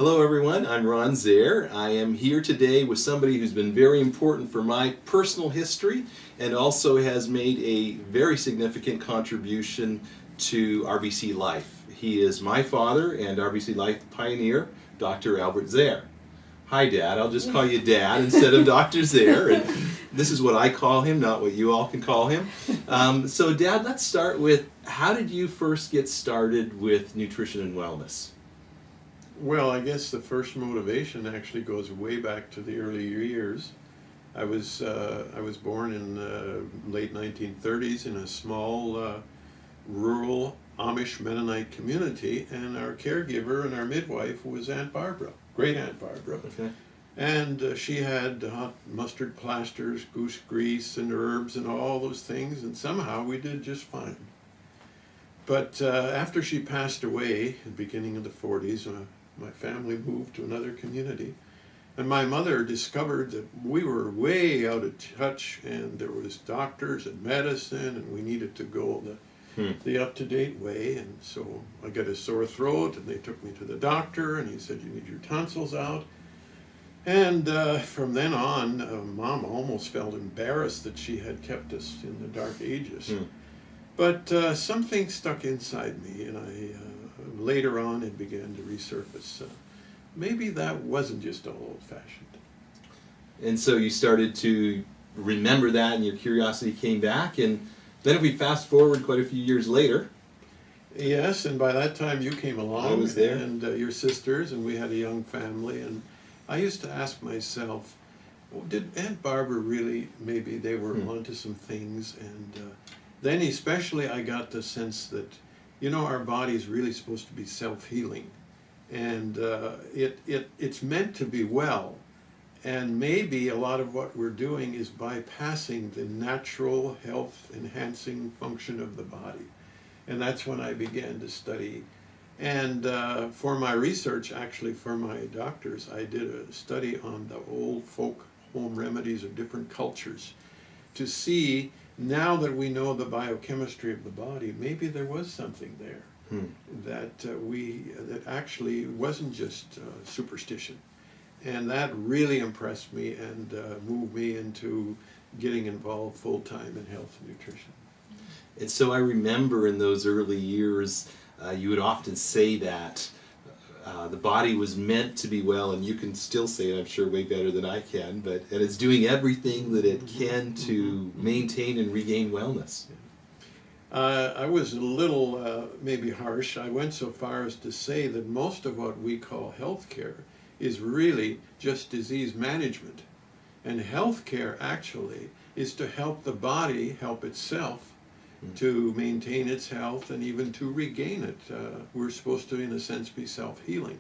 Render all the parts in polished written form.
Hello everyone, I'm Ron Zehr. I am here today with somebody who's been very important for my personal history and also has made a very significant contribution to RBC Life. He is my father and RBC Life pioneer, Dr. Albert Zehr. Hi Dad, I'll just call you Dad instead of Dr. Zehr, and this is what I call him, not what you all can call him. So Dad, let's start with, how did you first get started with nutrition and wellness? Well, I guess the first motivation actually goes way back to the early years. I was born in the late 1930s in a small rural Amish Mennonite community, and our caregiver and our midwife was Aunt Barbara, great Aunt Barbara. Okay. And she had hot mustard plasters, goose grease, and herbs and all those things, and somehow we did just fine. But after she passed away at the beginning of the 40s, my family moved to another community, and my mother discovered that we were way out of touch, and there was doctors and medicine, and we needed to go the up-to-date way. And so I got a sore throat, and they took me to the doctor, and he said, "You need your tonsils out." And from then on, Mom almost felt embarrassed that she had kept us in the dark ages. But something stuck inside me, and later on it began to resurface. Maybe that wasn't just all old-fashioned. And so you started to remember that, and your curiosity came back, and then if we fast forward quite a few years later. Yes, and by that time you came along. I was there. And your sisters, and we had a young family, and I used to ask myself, well, did Aunt Barbara really, maybe they were onto some things, and then especially I got the sense that, our body is really supposed to be self-healing, and it's meant to be well, and maybe a lot of what we're doing is bypassing the natural health-enhancing function of the body. And that's when I began to study. And for my research, actually for my doctors, I did a study on the old folk home remedies of different cultures to see, now that we know the biochemistry of the body, maybe there was something there that actually wasn't just superstition. And that really impressed me and moved me into getting involved full-time in health and nutrition. And so I remember in those early years, you would often say that the body was meant to be well, and you can still say it, I'm sure, way better than I can, and it's doing everything that it can to maintain and regain wellness. I was a little maybe harsh. I went so far as to say that most of what we call healthcare is really just disease management. And healthcare actually is to help the body help itself, to maintain its health and even to regain it. We're supposed to, in a sense, be self-healing.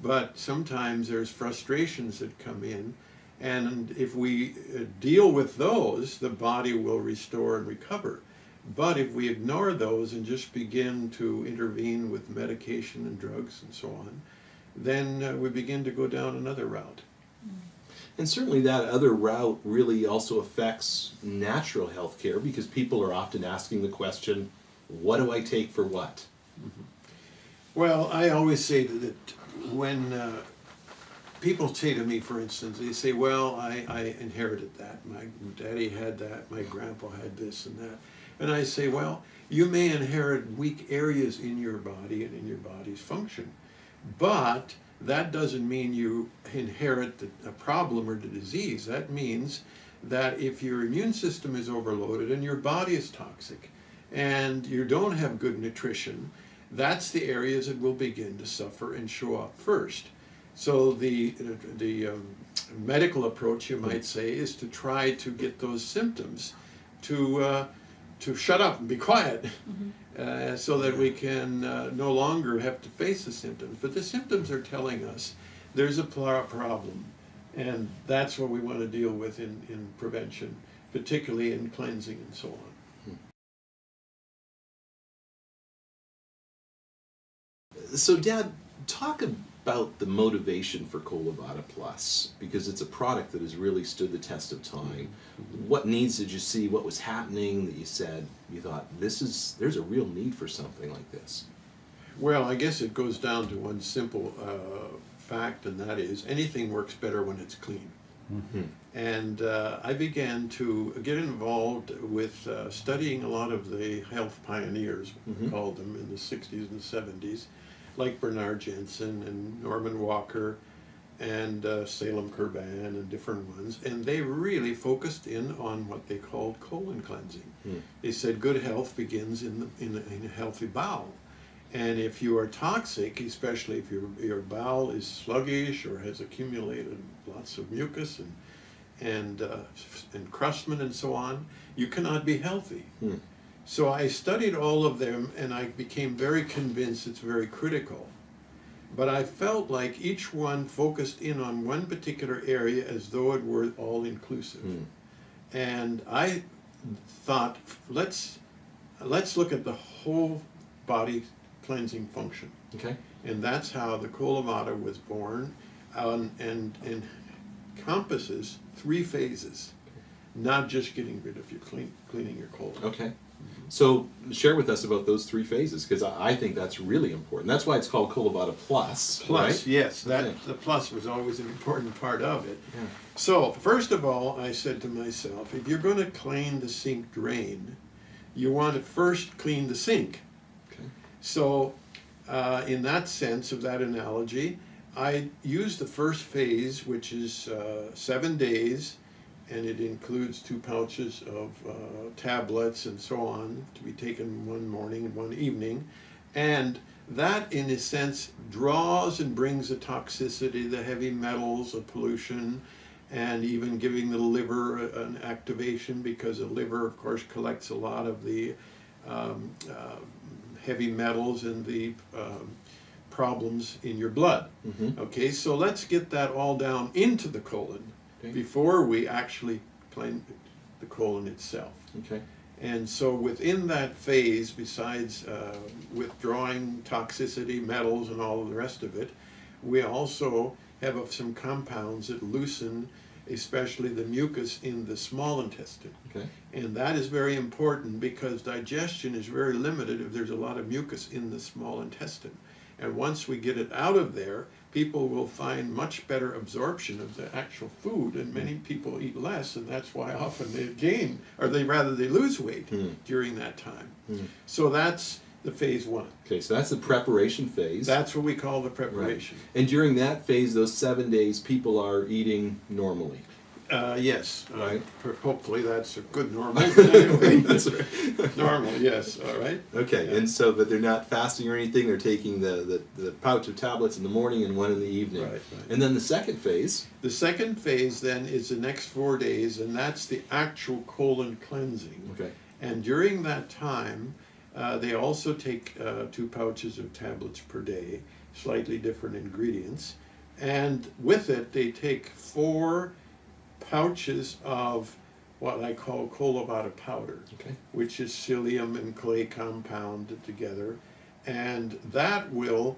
But sometimes there's frustrations that come in, and if we deal with those, the body will restore and recover. But if we ignore those and just begin to intervene with medication and drugs and so on, then we begin to go down another route. And certainly that other route really also affects natural health care, because people are often asking the question, what do I take for what? Well, I always say that when people say to me, for instance, they say, well, I inherited that. My daddy had that, my grandpa had this and that. And I say, well, you may inherit weak areas in your body and in your body's function, but that doesn't mean you inherit a problem or the disease. That means that if your immune system is overloaded and your body is toxic and you don't have good nutrition, that's the areas that will begin to suffer and show up first. So the medical approach, you might say, is to try to get those symptoms to shut up and be quiet. So that we can no longer have to face the symptoms. But the symptoms are telling us there's a problem, and that's what we want to deal with in prevention, particularly in cleansing and so on. So Dad, talk about the motivation for Colo Vada Plus, because it's a product that has really stood the test of time. What needs did you see? What was happening that you said, you thought, there's a real need for something like this? Well, I guess it goes down to one simple fact, and that is anything works better when it's clean. Mm-hmm. And I began to get involved with studying a lot of the health pioneers, we called them, in the 60s and 70s, like Bernard Jensen and Norman Walker and Salem Kurban and different ones. And they really focused in on what they called colon cleansing. They said good health begins in a healthy bowel. And if you are toxic, especially if your bowel is sluggish or has accumulated lots of mucus and encrustment and so on, you cannot be healthy. So I studied all of them, and I became very convinced it's very critical. But I felt like each one focused in on one particular area as though it were all-inclusive. And I thought, let's look at the whole body cleansing function. Okay. And that's how the Colo Vada was born, and encompasses 3 phases, not just getting rid of your cleaning your colon. Okay. So share with us about those 3 phases, because I think that's really important. That's why it's called Colo Vada Plus. Plus, right? yes, that Okay. the plus was always an important part of it. Yeah. So first of all, I said to myself, if you're going to clean the sink drain, you want to first clean the sink. Okay. So in that sense of that analogy, I used the first phase, which is 7 days, and it includes 2 pouches of tablets and so on to be taken one morning and one evening. And that, in a sense, draws and brings the toxicity, the heavy metals, the pollution, and even giving the liver an activation, because the liver, of course, collects a lot of the heavy metals and the problems in your blood. Okay, so let's get that all down into the colon before we actually clean the colon itself. Okay. And so within that phase, besides withdrawing toxicity, metals, and all of the rest of it, we also have some compounds that loosen especially the mucus in the small intestine. Okay. And that is very important, because digestion is very limited if there's a lot of mucus in the small intestine. And once we get it out of there, people will find much better absorption of the actual food, and many people eat less, and that's why often they gain, or they lose weight during that time. So that's the phase 1. Okay, so that's the preparation phase. That's what we call the preparation. Right. And during that phase, those 7 days, people are eating normally. Yes. Right. Hopefully that's a good normal. Anyway, That's right. normal, yes. All right. Okay, Yeah. and so, but they're not fasting or anything. They're taking the pouch of tablets in the morning and one in the evening. Right, right. And then the second phase. The second phase then is the next 4 days, and that's the actual colon cleansing. Okay. And during that time, they also take 2 pouches of tablets per day, slightly different ingredients. And with it, they take 4 pouches of what I call Colo Vada powder, which is psyllium and clay compounded together. And that will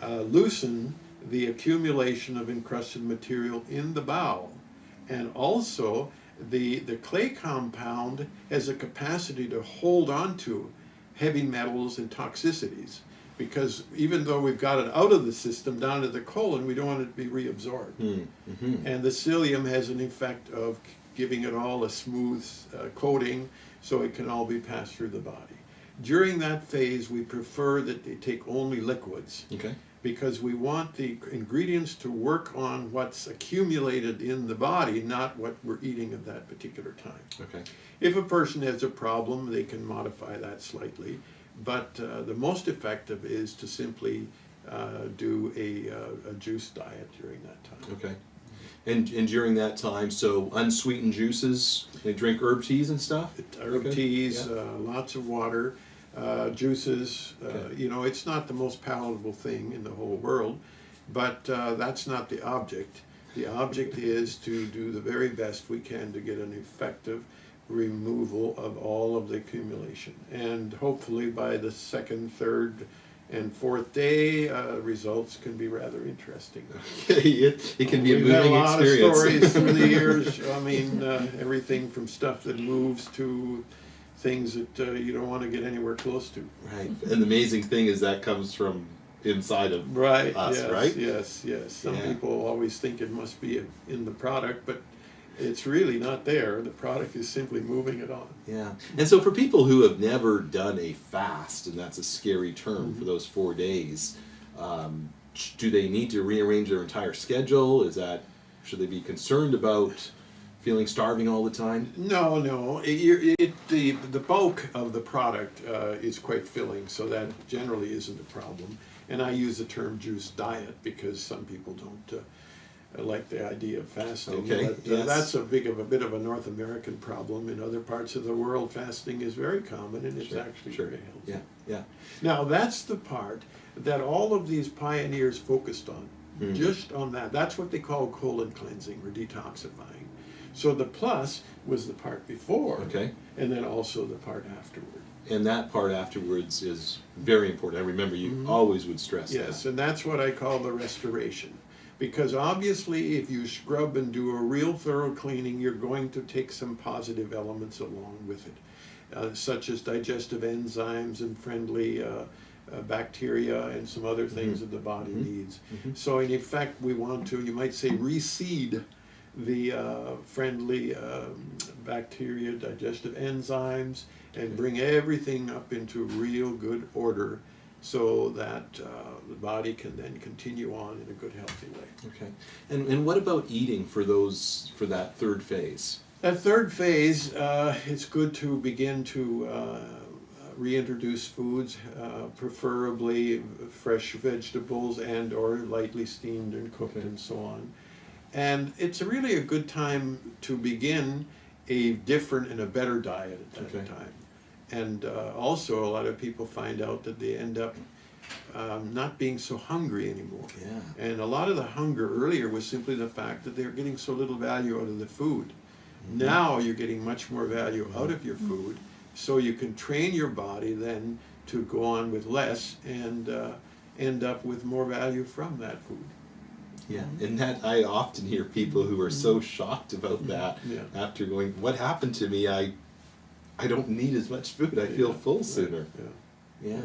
loosen the accumulation of encrusted material in the bowel. And also, the clay compound has a capacity to hold on to heavy metals and toxicities, because even though we've got it out of the system down to the colon, we don't want it to be reabsorbed. And the psyllium has an effect of giving it all a smooth coating, so it can all be passed through the body. During that phase, we prefer that they take only liquids, because we want the ingredients to work on what's accumulated in the body, not what we're eating at that particular time. If a person has a problem, they can modify that slightly, but the most effective is to simply do a juice diet during that time. And during that time, so unsweetened juices, they drink herb teas and stuff? Herb teas, lots of water, juices. You know, it's not the most palatable thing in the whole world, but that's not the object. The object is to do the very best we can to get an effective removal of all of the accumulation. And hopefully by the 2nd, 3rd, and 4th day, results can be rather interesting. It can be a We've had a moving lot experience. of stories through the years. I mean, everything from stuff that moves to things that you don't want to get anywhere close to. Right. And the amazing thing is that comes from inside of Right, us, yes, right? yes. Some Yeah. people always think it must be in the product, but it's really not there. The product is simply moving it on. Yeah. And so for people who have never done a fast, and that's a scary term for those 4 days, do they need to rearrange their entire schedule? Should they be concerned about feeling starving all the time? No. The bulk of the product is quite filling, so that generally isn't a problem. And I use the term juice diet because some people don't like the idea of fasting. Okay, But, yes. that's a bit of a North American problem. In other parts of the world, fasting is very common, and it's actually very healthy. Yeah. Now, that's the part that all of these pioneers focused on, just on that. That's what they call colon cleansing or detoxifying. So the plus was the part before, Okay. and then also the part afterward. And that part afterwards is very important. I remember you always would stress Yes, that. and that's what I call the restoration. Because obviously, if you scrub and do a real thorough cleaning, you're going to take some positive elements along with it, such as digestive enzymes and friendly bacteria and some other things that the body needs. So in effect, we want to, you might say, reseed the friendly bacteria, digestive enzymes, and bring everything up into real good order so that the body can then continue on in a good, healthy way. Okay. And what about eating for that third phase? That third phase, it's good to begin to reintroduce foods, preferably fresh vegetables and or lightly steamed and cooked and so on. And it's really a good time to begin a different and a better diet at that time. And also a lot of people find out that they end up not being so hungry anymore. Yeah. And a lot of the hunger earlier was simply the fact that they're getting so little value out of the food. Now you're getting much more value out of your food, so you can train your body then to go on with less and end up with more value from that food. Yeah, and that I often hear people who are so shocked about that after going, what happened to me? I don't need as much food. I feel full sooner. Yeah.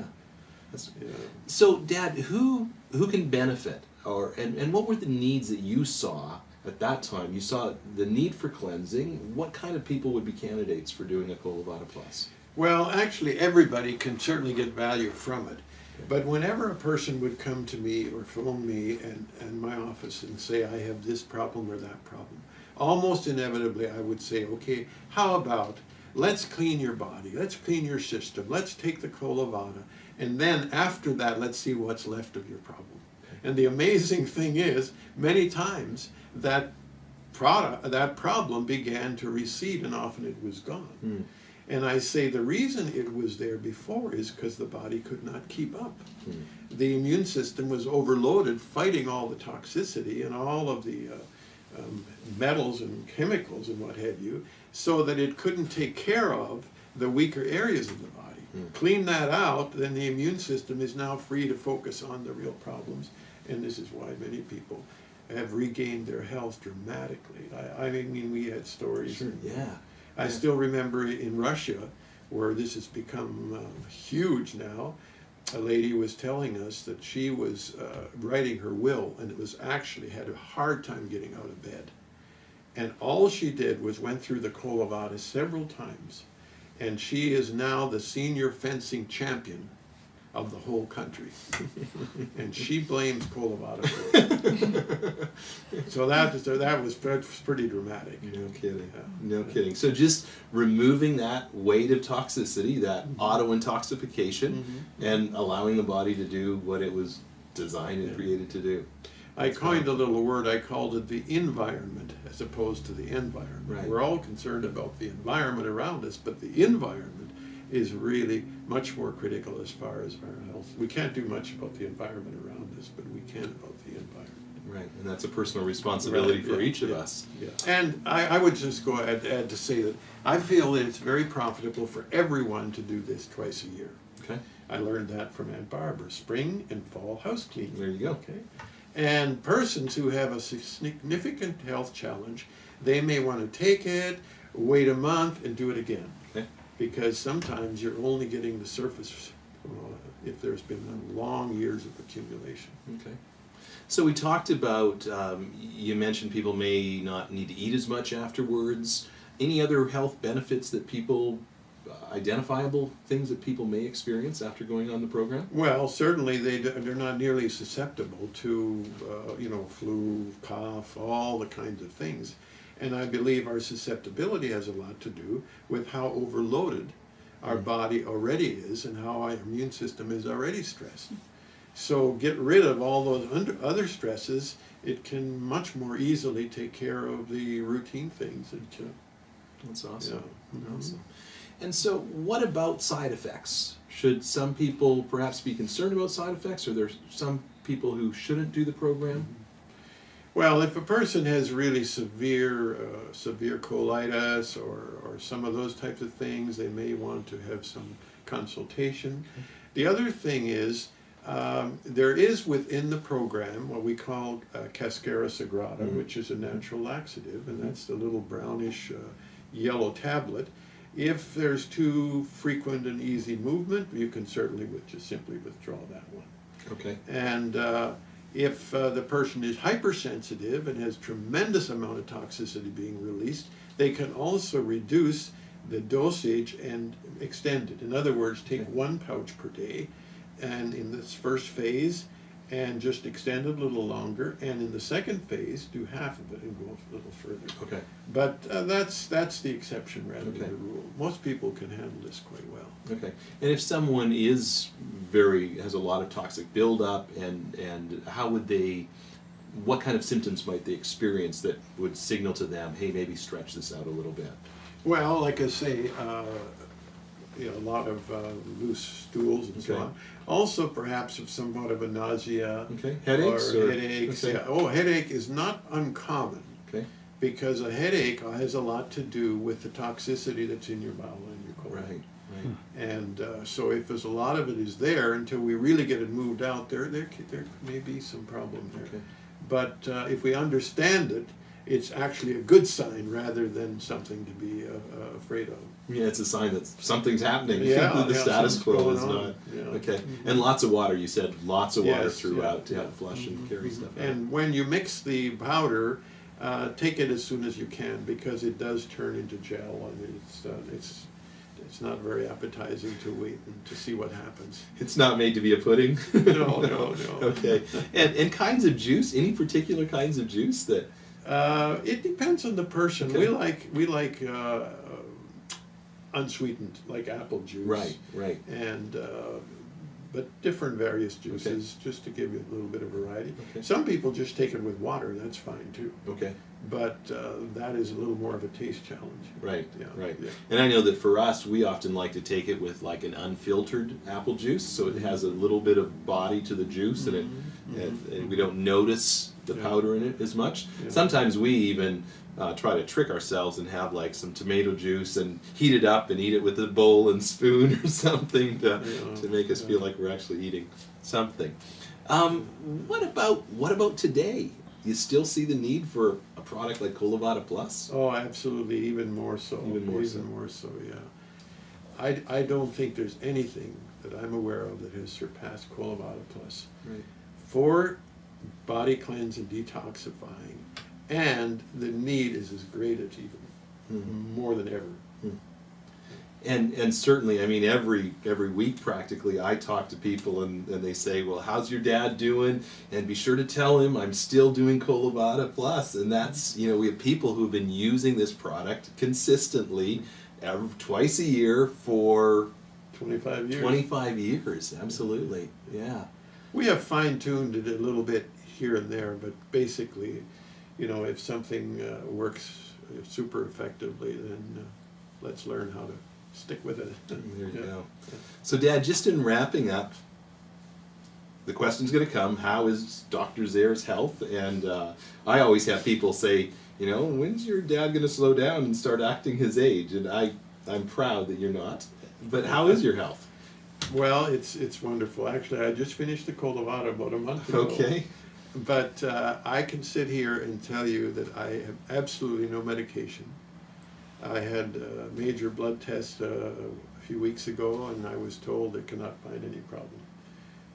So, Dad, who can benefit, and what were the needs that you saw at that time? You saw the need for cleansing. What kind of people would be candidates for doing a Colo Vada Plus? Well, actually, everybody can certainly get value from it. But whenever a person would come to me or phone me and my office and say, I have this problem or that problem, almost inevitably I would say, okay, how about let's clean your body, let's clean your system, let's take the Colo Vada, and then after that, let's see what's left of your problem. And the amazing thing is, many times that problem began to recede and often it was gone. And I say the reason it was there before is because the body could not keep up. The immune system was overloaded fighting all the toxicity and all of the metals and chemicals and what have you, so that it couldn't take care of the weaker areas of the body. Clean that out, then the immune system is now free to focus on the real problems, and this is why many people have regained their health dramatically. I mean, we had stories. Sure, I still remember in Russia, where this has become huge now, a lady was telling us that she was writing her will and it was actually had a hard time getting out of bed. And all she did was went through the Colo Vada several times. And she is now the senior fencing champion of the whole country. And she blames Colo Vada for it. So that was pretty dramatic. No kidding. No kidding. So just removing that weight of toxicity, that auto-intoxication, and allowing the body to do what it was designed and created to do. I coined a little word, I called it the environment as opposed to the environment. Right. We're all concerned about the environment around us, but the environment is really much more critical as far as our health. We can't do much about the environment around us, but we can about the environment. Right, and that's a personal responsibility for each of us. Yeah. And I would just go add to say that I feel that it's very profitable for everyone to do this twice a year. Okay. I learned that from Aunt Barbara, spring and fall house cleaning. There you go. Okay. And persons who have a significant health challenge, they may want to take it, wait a month, and do it again. Okay. Because sometimes you're only getting the surface if there's been long years of accumulation. Okay. So we talked about, you mentioned people may not need to eat as much afterwards. Any other health benefits that people, identifiable things that people may experience after going on the program? Well, certainly they're not nearly susceptible to, flu, cough, all the kinds of things. And I believe our susceptibility has a lot to do with how overloaded our body already is and how our immune system is already stressed. So get rid of all those other stresses, it can much more easily take care of the routine things. That's awesome. Yeah. Awesome. And so what about side effects? Should some people perhaps be concerned about side effects? Are there some people who shouldn't do the program? Well, if a person has really severe colitis or some of those types of things, they may want to have some consultation. The other thing is, there is within the program what we call Cascara Sagrada, which is a natural laxative, and that's the little brownish yellow tablet. If there's too frequent and easy movement, you can certainly just simply withdraw that one. Okay. And if the person is hypersensitive and has tremendous amount of toxicity being released, they can also reduce the dosage and extend it. In other words, take 1 pouch per day, and in this first phase, and just extend it a little longer, and in the second phase, do half of it and go a little further. Okay. But that's the exception rather than the rule. Most people can handle this quite well. Okay. And if someone has a lot of toxic buildup, and how would they, what kind of symptoms might they experience that would signal to them, hey, maybe stretch this out a little bit? Well, like I say, a lot of loose stools and so on. Also, perhaps of somewhat of a nausea. Okay. Headaches? Or headaches. Okay. Yeah. Oh, headache is not uncommon. Okay. Because a headache has a lot to do with the toxicity that's in your bowel and your colon. Right. Right. And so if there's a lot of it is there, until we really get it moved out, there may be some problem there. Okay. But if we understand it, it's actually a good sign rather than something to be afraid of. Yeah, it's a sign that something's happening. Yeah, The status quo is not. Yeah. Okay. And lots of water, you said lots of water Yes, throughout to yeah. help flush and carry stuff out. And when you mix the powder, take it as soon as you can, because it does turn into gel, and it's not very appetizing to wait and to see what happens. It's not made to be a pudding? No. Okay. And kinds of juice, any particular kinds of juice that? It depends on the person. Okay. We like unsweetened, like apple juice. Right. And but different various juices, just to give you a little bit of variety. Okay. Some people just take it with water, that's fine too. Okay. But that is a little more of a taste challenge. Right. Yeah. Right. Yeah. And I know that for us, we often like to take it with like an unfiltered apple juice, so it has a little bit of body to the juice, and and we don't notice the powder in it as much. Yeah. Sometimes we even try to trick ourselves and have like some tomato juice and heat it up and eat it with a bowl and spoon or something to make us feel like we're actually eating something. What about today? You still see the need for a product like Colo Vada Plus? Oh, absolutely, even more so. Even more so, yeah. I don't think there's anything that I'm aware of that has surpassed Colo Vada Plus. Right. For body cleanse and detoxifying, and the need is as great as even more than ever. And certainly, I mean, every week practically, I talk to people and they say, well, how's your dad doing? And be sure to tell him I'm still doing Colo Vada Plus. And that's, we have people who've been using this product consistently twice a year for 25 years. 25 years, absolutely, yeah. We have fine-tuned it a little bit here and there, but basically, if something works super effectively, then let's learn how to stick with it. There you go. So, Dad, just in wrapping up, the question's going to come, how is Dr. Zehr's health? And I always have people say, when's your dad going to slow down and start acting his age? And I'm proud that you're not. But how is your health? Well, it's wonderful. Actually, I just finished the Colo Vada about a month ago. Okay. But I can sit here and tell you that I have absolutely no medication. I had a major blood test a few weeks ago, and I was told they cannot find any problem.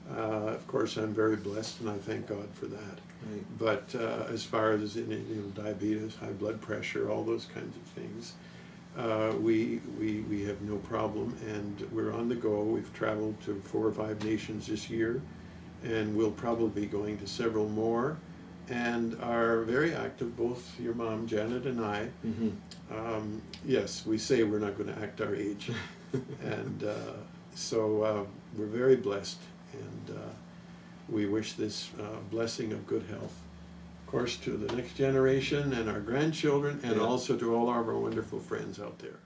Of course, I'm very blessed, and I thank God for that. Right. But as far as diabetes, high blood pressure, all those kinds of things, we have no problem, and we're on the go. We've traveled to 4 or 5 nations this year, and we'll probably be going to several more, and are very active, both your mom, Janet, and I. Mm-hmm. Yes, we say we're not going to act our age, and so we're very blessed, and we wish this blessing of good health, of course, to the next generation and our grandchildren, and Yeah. also to all of our wonderful friends out there.